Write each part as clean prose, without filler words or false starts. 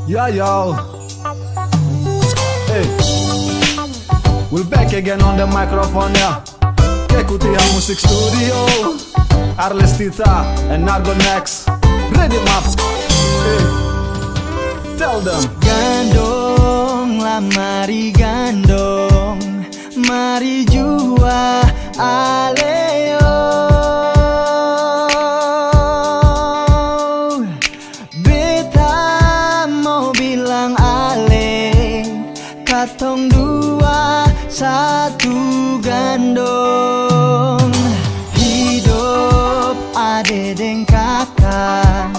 Yeah, yo. Hey, we're back again on the microphone, yeah. Kekutihan Musik Studio, Arles Tita and Nargo Next. Ready, map. Hey, tell them. Gandong lah mari gandong, mari jua aleo. Beta mau bilang ale, katong dua satu gandong. Hidup ade deng kakak,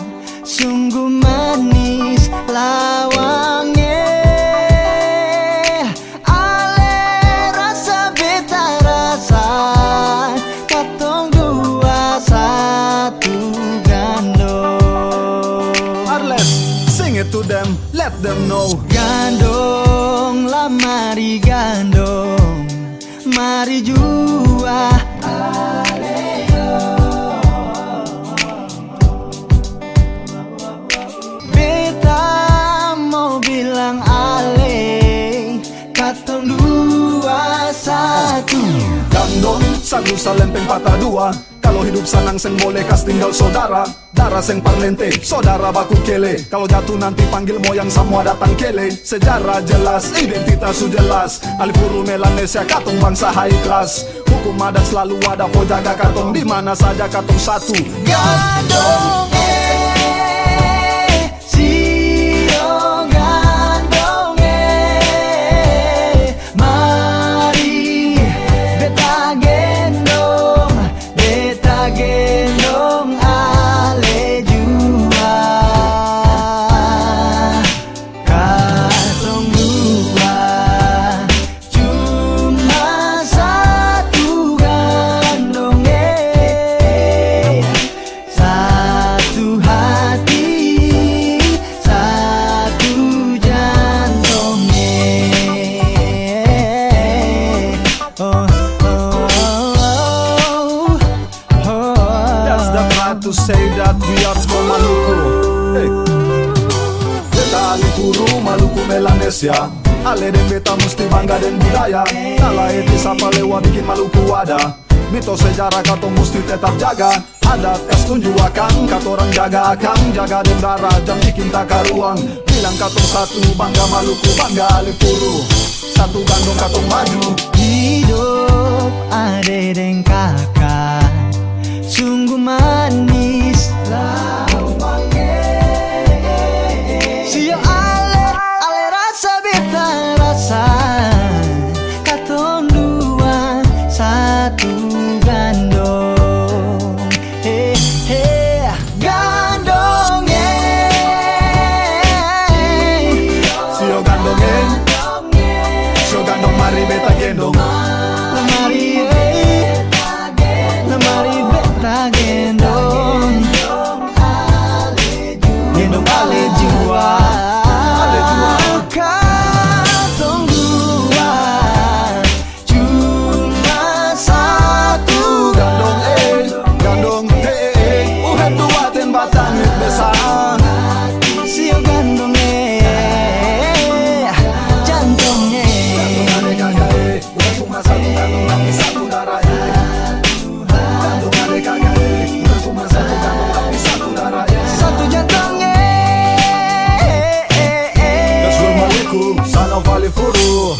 sungguh manis lawangnya. Ale rasa beta rasa, katong dua satu gandong. Arles, sing it to them, let them know. Gandong lah mari gandong, mari jua aleo. Beta mau bilang ale, katong dua satu. Gandong, sagu sa lempeng patah dua. Kalau hidup senang seng boleh kas tinggal saudara. Darah seng parlente, saudara baku kele. Kalau jatuh nanti panggil moyang semua datang kele. Sejarah jelas, identitas su jelas. Alifuru Melanesia katong bangsa high class. Hukum adat selalu ada, po jaga katong di mana saja katong satu. Gandong sio gandong mari beta gendong ale jua. Katong dua cuma satu gandong satu hati, satu jantung. Oh, oh, oh, oh. That's the right to say that we are from Maluku. Hey. Beta Alifuru, Maluku Melanesia. Ale dan beta mesti bangga dan budaya. Kala etis apa lewa bikin Maluku ada. Mitos sejarah katong mesti tetap jaga. Adat es tunjuk akang, katorang jaga akang. Jaga dan darah, jam bikin tak karuang. Bilang katong satu, bangga Maluku, bangga Alifuru. Satu gandong katong maju. Hidup ade deng kakak, sungguh manis lawangnya. Sio ale rasa beta rasa, katong dua satu gandong. He he gandong Sio gandongeng, sio gandong mari beta gendong. lemari beta gendong, gendong ale jua. Katong dua cuma satu Gandong gandong uhen dua ten batang besan. sio gandong jantungnya. Gandong ade kakak uhen cuma satu gandong tapi satu darah. Gandong ade kakak uhen cuma satu gandong tapi satu darah. Satu jantungnya. That's where Maluku, son of Alifuru.